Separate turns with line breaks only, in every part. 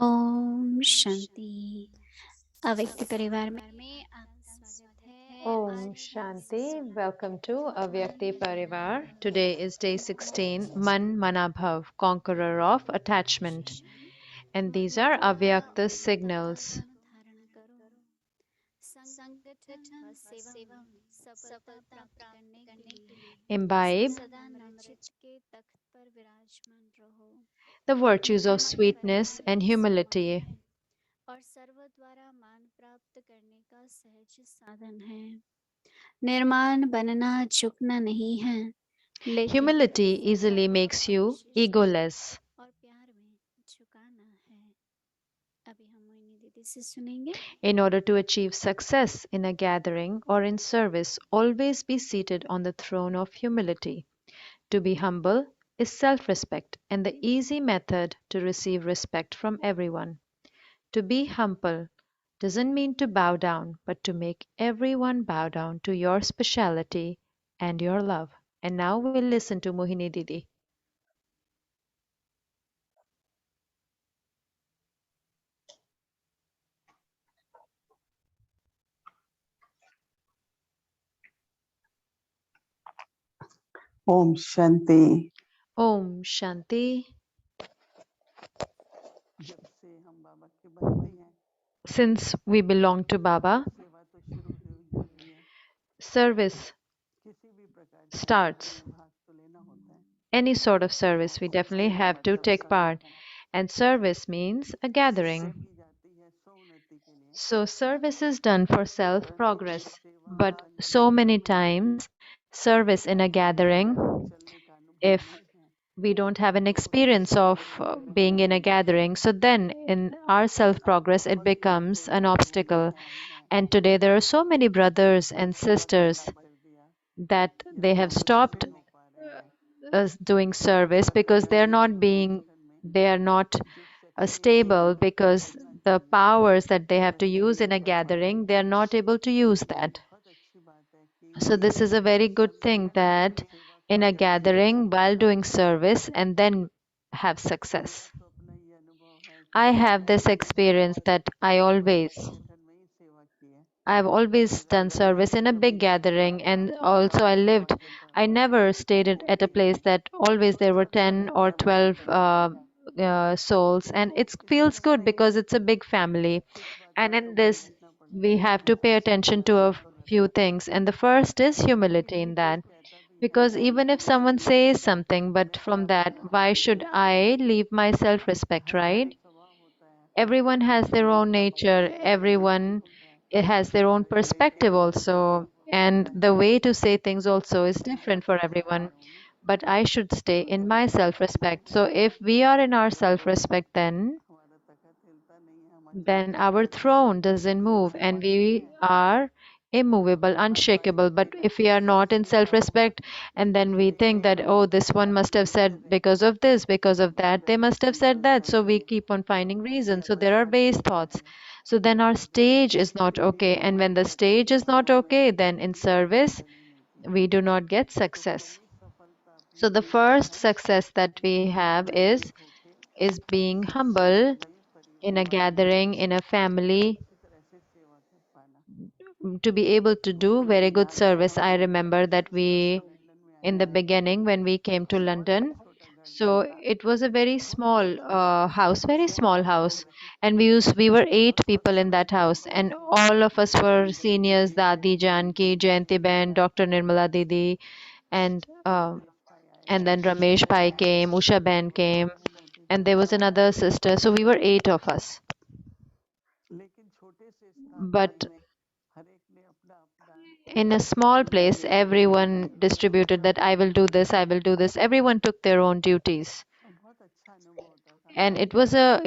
ओम शांति। अव्यक्त परिवार में आपका स्वागत है।
Om
आज हम
Shanti. Welcome to Avyakti Parivar. Today is day 16, Manmanabhav, conqueror of attachment. And these are Avyakta signals.
धारण करो। संगठन व सेवा में सफलता प्राप्त करने के लिए
Imbibe
सदा नम्रचित के तख्त पर विराजमान रहो।
the virtues of
निर्माण
sweetness
बनना
and
स्वभाव
humility.
है और सर्व द्वारा मान प्राप्त करने का सहज साधन है। निर्माण बनना झुकना नहीं है, लेकिन
Humility
सदा
easily makes you
विशिष्ट
egoless.
और प्यार में झुकाना है। अभी हम मोहिनी दीदी से सुनेंगे।
In order to achieve success in a gathering or in service, always be seated on the throne of humility. To be humble is self respect and the easy method to receive respect from everyone. To be humble doesn't mean to bow down, but to make everyone bow down to your speciality and your love. And now we'll listen to Mohini Didi.
Om Shanti.
Om Shanti.
जब से हम बाबा के बंदी हैं,
Since we belong to Baba,
सेवा तो शुरू हो ही जाती है।
service
किसी भी प्रकार की सेवा
starts.
में भाग तो लेना होता है।
Any sort of service, we definitely
सेवा
have to
मतलब
take part.
संगठन
And service means a gathering.
की जाती है सोउन्नति के लिए,
So, service is done for self
परंतु
progress.
सेवा
But
भाग
so many times, service in a gathering,
चलने का अनुभव
if
नहीं है,
we don't have an experience of being in a gathering, so then in our self progress, it becomes an obstacle. And today, there are so many brothers and sisters
कर दिया
that
या
they have
शामिल
stopped
नहीं हो पा रहे हैं।
doing service because they are not being, they are not
जो शक्ति
stable, because the powers that they have to use in a gathering, they are not able to use that.
बहुत अच्छी बात है कि
So this is a very good thing that in a gathering while doing service and then have success.
तो अपना ये अनुभव है कि
I
जब
have this experience that
संगठन में ही सेवा की है,
I've always done service in a big gathering, and also I never stayed at a place that always there were 10 or 12 souls, and it feels good because it's a big family. And in this, we have to pay attention to a few things, and the first is humility in that. Because even if someone says something, but from that, why should I leave my self respect, right?
स्वभाव होता है,
Everyone has their own nature, everyone has their own perspective also, and the way to say things also is different for everyone. But I should stay in my self respect. So if we are in our self respect,
हमारा तखत हिलता नहीं है, हम अचल
then
से
our
खड़े हैं,
throne doesn't move and we are immovable, unshakable. But if we are not in self respect, and then we think that, oh, this one must have said because of this, because of that, they must have said that. So we keep on finding reasons. So there are base thoughts. So then our stage is not okay. And when the stage is not okay, then in service, we do not get success.
सफलता
So
अपनी
the first success that we have
होके
is being humble in a
परिवार
gathering, in a family,
अच्छी तरह से सेवा कर पाना।
to be able to do very good
याद है जब
service.
हम
I remember that we,
London में आए
in the
थे,
beginning, when we came to London,
छोटा घर
so
था,
it was a very small house, very small house, and we were 8 people in that house, and all of us were seniors: Dadi Janki, Jayanti Ben, Dr. Nirmala Didi, and then Ramesh Pai came, Usha Ben came, and there was another sister. So we were 8 of us.
लेकिन छोटे से स्थान
But
में हर एक ने अपना अपना
in a small place, everyone distributed that I will do this, I will do this. Everyone took their own duties.
बहुत अच्छा अनुभव होता था।
And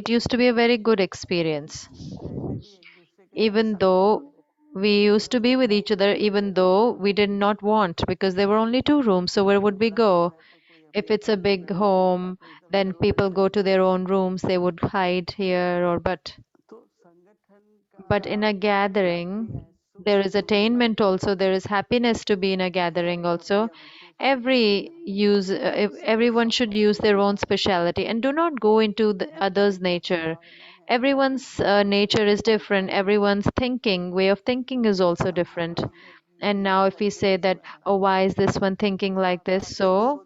it used to be a very good experience.
पहले भी एक दूसरे के साथ
Even
रहते
though
थे,
we used to be with each other, even though we did not want, because there were only 2 rooms, so where would we
बड़ा घर
go?
है तो कोई
If
अपने
it's a
कमरे
big
में रहता था,
home,
कोई इधर
then
उधर
people
रहता
go to
था।
their own rooms, they would hide here or
तो संगठन का
but in a
प्राप्ति है,
gathering,
सुख
there is
अनुभव है,
attainment also, there is happiness to be in a gathering
सबकी
also.
या विशेष शक्तियाँ होती हैं।
Everyone should use their own speciality and do not go into the
her
other's
एक का
nature.
स्वभाव अलग है,
everyone's nature is different, everyone's thinking way of thinking is also different. And now if we say that, oh, why is this one thinking like this, so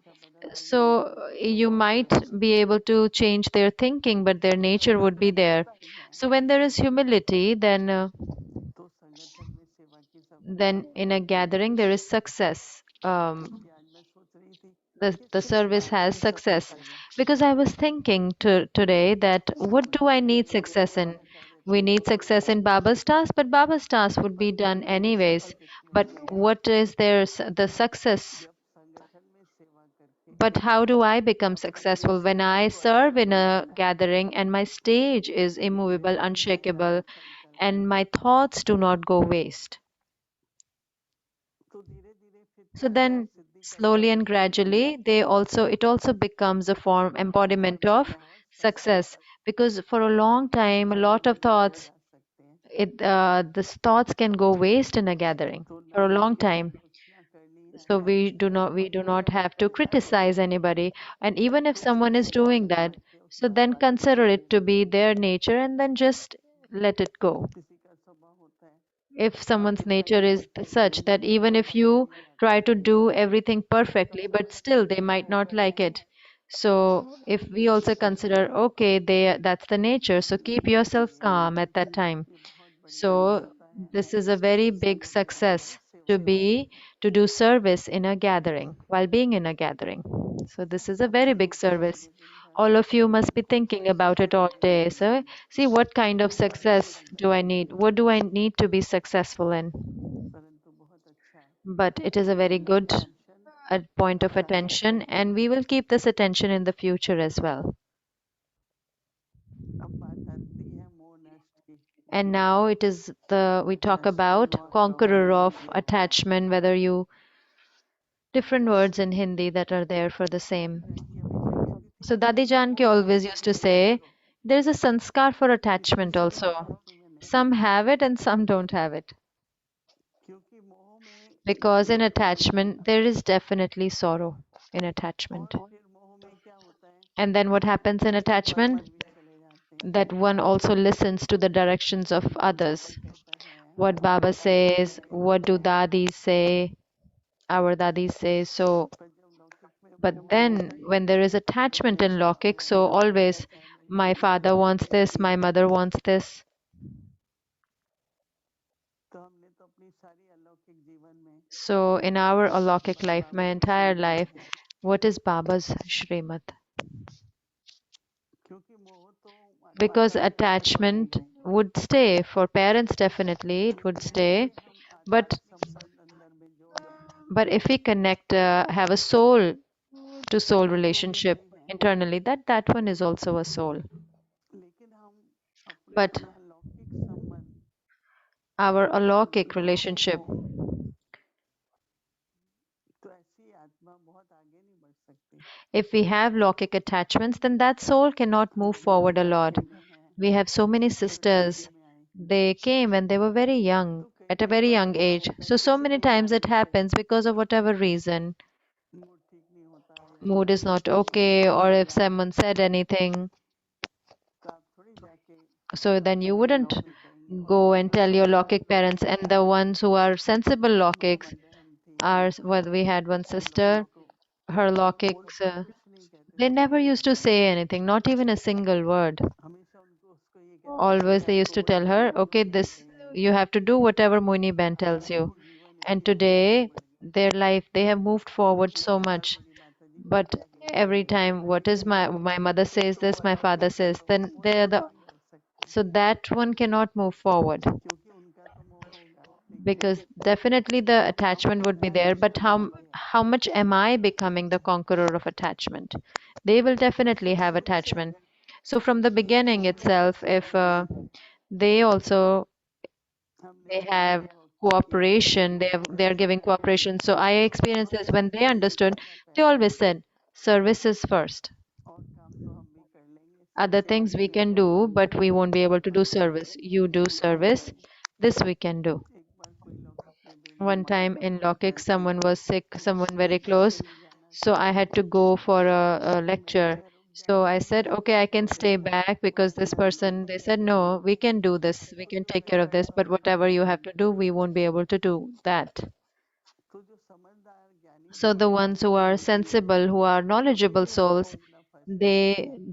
you might be able to change their thinking, but their nature would be there. So when there is humility, then in a gathering there is success. The service has success. Because I was thinking today that what do I need success in? We need success in Baba's task, but Baba's task would be done anyways. But what is the success? But how do I become successful when I serve in a gathering and my stage is immovable, unshakable, and my thoughts do not go waste? So then slowly and gradually it also becomes a form embodiment of success, because for a long time a lot of thoughts this thoughts can go waste in a gathering for a long time. So we do not have to criticize anybody, and even if someone is doing that, so then consider it to be their nature and then just let it go. If someone's nature is such that even if you try to do everything perfectly, but still they might not like it. So if we also consider, okay, that's the nature, so keep yourself calm at that time. So this is a very big success to be to do service in a gathering while being in a gathering. So this is a very big service. All of you must be thinking about it all day. So see, what kind of success do I need? What do I need to be successful in? But it is a very good point of attention, and we will keep this attention in the future as well. And now it is the we talk about conqueror of attachment, whether you different words in Hindi that are there for the same. So Dadi Janki always used to say there's a sanskar for attachment also. Some have it and some don't have it. Because in attachment there is definitely sorrow in attachment. And then what happens in attachment? That one also listens to the directions of others. What Baba says, what do Dadis say, our Dadis say. So, but then when there is attachment in Lokik, so always my father wants this, my mother wants this. So in our Alokik life, my entire life, what is Baba's Shrimad? Because attachment would stay for parents, definitely it would stay, but if we connect have a soul to soul relationship internally, that one is also a soul. But our alokik relationship, if we have lokik attachments, then that soul cannot move forward a lot. We have so many sisters, they came when they were very young, at a very young age. So many times it happens because of whatever reason. Mood is not okay, or if someone said anything, so then you wouldn't go and tell your Lokik parents. And the ones who are sensible Lokiks are, well, we had one sister, her Lokiks, they never used to say anything, not even a single word. Always they used to tell her, okay, this you have to do whatever Mohini Ben tells you. And today, their life, they have moved forward so much. But every time, what is my mother says this, my father says, then they're the so that one cannot move forward, because definitely the attachment would be there, but how much am I becoming the conqueror of attachment? They will definitely have attachment. So from the beginning itself, if they also they have cooperation, they're giving cooperation. So I experienced this when they understood, they always said service is first. Other things we can do, but we won't be able to do service. You do service, this we can do. One time in Lokik, someone was sick, someone very close, so I had to go for a lecture. So I said, okay, I can stay back because this person, they said, no, we can do this. We can take care of this, but whatever you have to do, we won't be able to do that.
तो जो समझदार ज्ञानी
So the
होते हैं
ones who are sensible, who are knowledgeable
वो
souls,
बिना फंसे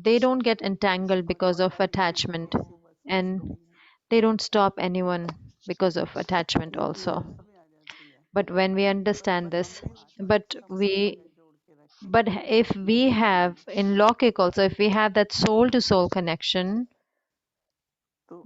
they don't get entangled
और
because of
ज्ञानी लोग
attachment,
किसी वश में
and
नहीं है
they don't stop anyone because of attachment
ये चीज
also.
समझ में आ जाती है
But when we
पर
understand
बस
this,
हमें आत्मिक
but
संबंध
we
अगर जोड़ के रखें
but if we have in Lokik also, if we have that soul to soul connection,
तो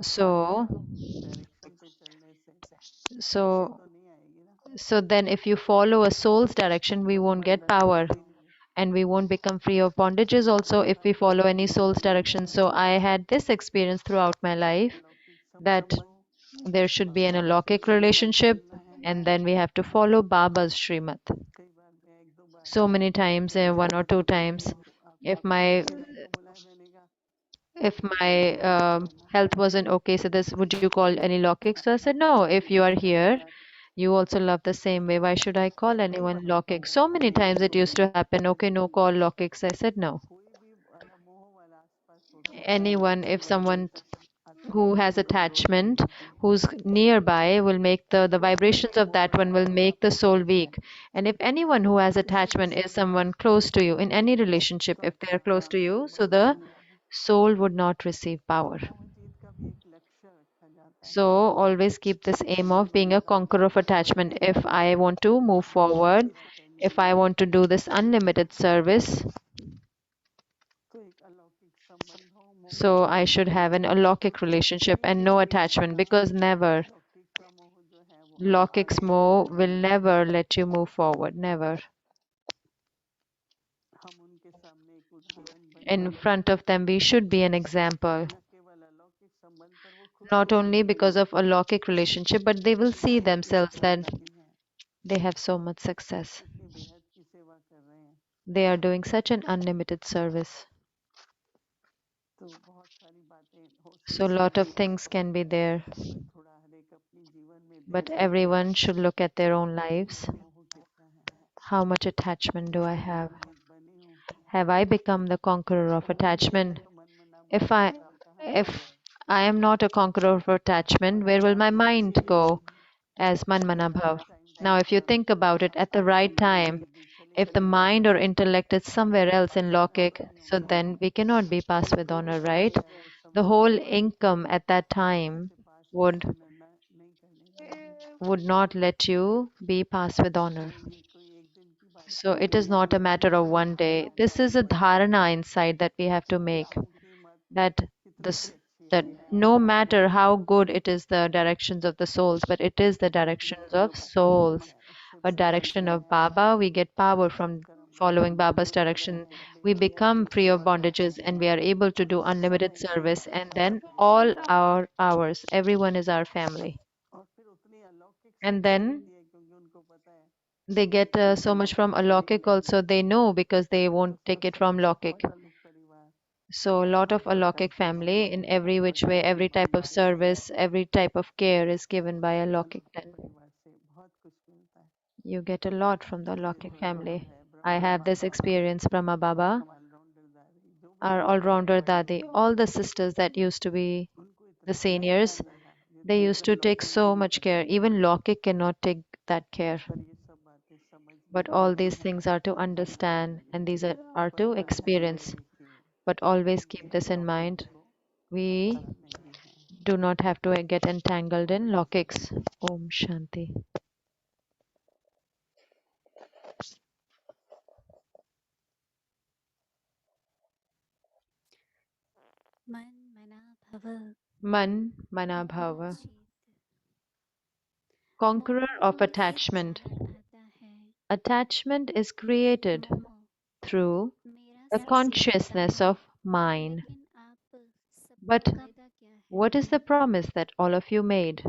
so
आध्यात्मिक डायरेक्शन पे चलने से शक्ति
so
तो नहीं आएगी ना
so then if you follow a soul's direction, we won't get
बंधन
power,
टूटेंगे
and we won't become free of bondages also if we follow any soul's direction. So I had this experience throughout my life
अलौकिक
that
संबंध हो
there should be an
बाबा के
alaukic
श्रीमत पे
relationship,
चलना है
and then we have to follow Baba's Srimad.
कई बार मैं एक दो बार
So many times, one or two times, if my
किसी को बुलाया मैंने कहा
if
तुम
my
लोग मत करना
health wasn't okay, so this, would you call any Lokik? So I said, no, if you are here, you also love the same way. Why should I call
कई
anyone
बार होता
Lokik?
है
So many times it used to happen. Okay, no call Lokiks. I said no.
कोई भी वाला मोह वाला आसपास होता है
Anyone, if
उससे
someone
आत्मिक
who has
संबंध ग्रोथ नहीं
attachment,
होती है
who's nearby, will make the
तो
vibrations of
मोह
that one will
लगाओ
make the
आपस
soul
में
weak. And if anyone who has
किसी के
attachment is
साथ भी
someone close to you in any relationship,
तो
if they are
अच्छा
close to you, so
बंधन
the
नहीं बना
soul would not receive power.
जीतना वो जीत का भी एक लक्ष्य रखा जाता है
So always keep this aim of being a conqueror of attachment. If I want to move
समाज की
forward,
सेवा करनी
if
है
I want to do this unlimited service,
तो एक अलौकिक संबंध हो मोह
so
ना
I
हो
should have an alaukic relationship
कभी
and
भी
no
नहीं हो
attachment,
सकता
because never
लौकिक का मोह जो है वो
Laukic's
आत्मिक को
mo
नहीं
will
जाने देता
never let you move forward, never.
हम उनके सामने एक उदाहरण बने
In front of them, we should be an example,
न केवल अलौकिक संबंध पर वो खुश
not
होते
only
हैं
because of a Laukic relationship, but they will see
कितनी
themselves that
प्रगति है
they have so much success.
कितनी बेहद की सेवा कर रहे हैं
They are doing such an unlimited service.
तो बहुत सारी बातें हो
So a
सकती
lot
हैं
of things can be there,
पर थोड़ा हर एक अपनी जीवन में
but
देखें
everyone should look at their own lives.
मेरा मोह कितना है
How much attachment do I
किससे मैं
have?
जीत बनी हूँ
Have I become the conqueror of
मोह नहीं है
attachment?
तो मन मना भाव
If I
जाएगा कहाँ
if I am not a conqueror of attachment, where will my mind go? As
right
Manmanabhav.
Time पे
Now, if you
अगर
think about it, at the right
मन
time,
बुद्धि चले
if the
गई
mind or intellect is somewhere else in
तो
Lokik,
नहीं
so
होगा
then we cannot be passed with
जो
honor,
समय
right?
है वो
The
समय
whole
आपको
income at that
किसी
time
से पास
would
नहीं करने देंगे
not let you be passed with honor.
ये कोई एक दिन की बात
So
नहीं
it
है
is not a matter of one day. This is a dharana inside that we have to make,
आपकी कीमत
that
कितनी
this
भी अच्छी
that
है
no matter how good it is the directions of the souls, but it is the
लेकिन
directions
उसमें
of
power
souls.
है उससे
A
बढ़कर
direction of
है
Baba, we get power from
कर्म
following
बंधन
Baba's
मुक्त
direction.
रहने
We
बेटियों
become
की
free of
सेवा करने
bondages and we are able to do unlimited
समय की
service, and
सेवा
then
करने
all our ours, everyone is our family.
और फिर उतनी अलौकिक
And
शक्ति
then
मिलती है क्योंकि उनको पता है
they get so much from Alokik also, they know because they
तो
won't take it
सबसे
from Lokik.
पौराणिक परिवार
So a lot of Alokik family in every which way, every type of service, every type of care is given by Alokik
अलौकिक
then.
परिवार से बहुत कुछ मिलता है
You get a lot from the
मुझे
Alokik
तो अनुभव
family.
है
I
Brahma
have this
Baba
experience, Brahma Baba,
हमारे लौंडर दादी जो भी
our
हमारी
all-rounder
बड़ी
Dadi,
बहनें
all
हैं
the sisters that used to be
उनको
the
इतना प्यार
seniors,
आता था ये
they
तो
used
सब
to take
लौकिक
so
नहीं
much
कर
care.
सकते
Even Lokik cannot take that care.
पर ये सब बातें समझने
But
की
all these
हैं
things are to
समझने
understand and
चाहिए
these are
पर
to
हर समय
experience.
देखिए
But always
कि
keep this in
लौकिक
mind.
को
We
अच्छा नहीं है
do not have to get entangled in
बहुत
Lokiks. Om Shanti.
मन मना भव
Man Manabhav.
चित मोह
Conqueror of
किस
attachment.
कारण आता है?
Attachment is created
मोह
through
मेरा
the
सबसे बड़ा
consciousness
है,
of mind.
लेकिन आप सबका
But
वायदा क्या है?
what is the promise that all of you made?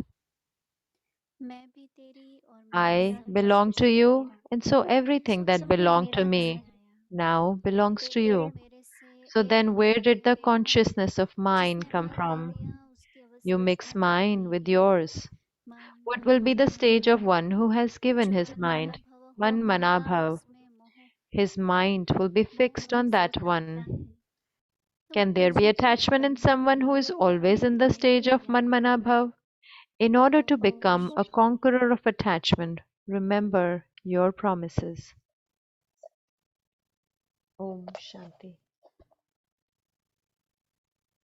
मैं भी तेरी और मेरा
I
सब कुछ
belong to
तेरा।
you, and so everything that
सोचो तो
belonged to
मेरा घर
me
आया,
now belongs to
तेरे और
you.
मेरे से
So
एक
then,
हो
where
गए
did the
वे मोह,
consciousness of mind
जिसने
come
मन ले
from?
लिया उसकी
You
अवस्था
mix
बदल
mine with
गई।
yours.
मन
What will
मना
be the
भव,
stage of one who has given
जो
his
मन मना
mind?
भव हो
Man
गया
Manabhav.
उसमें मोह,
his mind will be
वो
fixed on
हमसे
that
चाहता
one.
है तो
Can there be
पूछे क्यों
attachment in
करते
someone who is always in the stage of Manmanabhav? In order to become a conqueror of attachment, remember your promises. Om Shanti.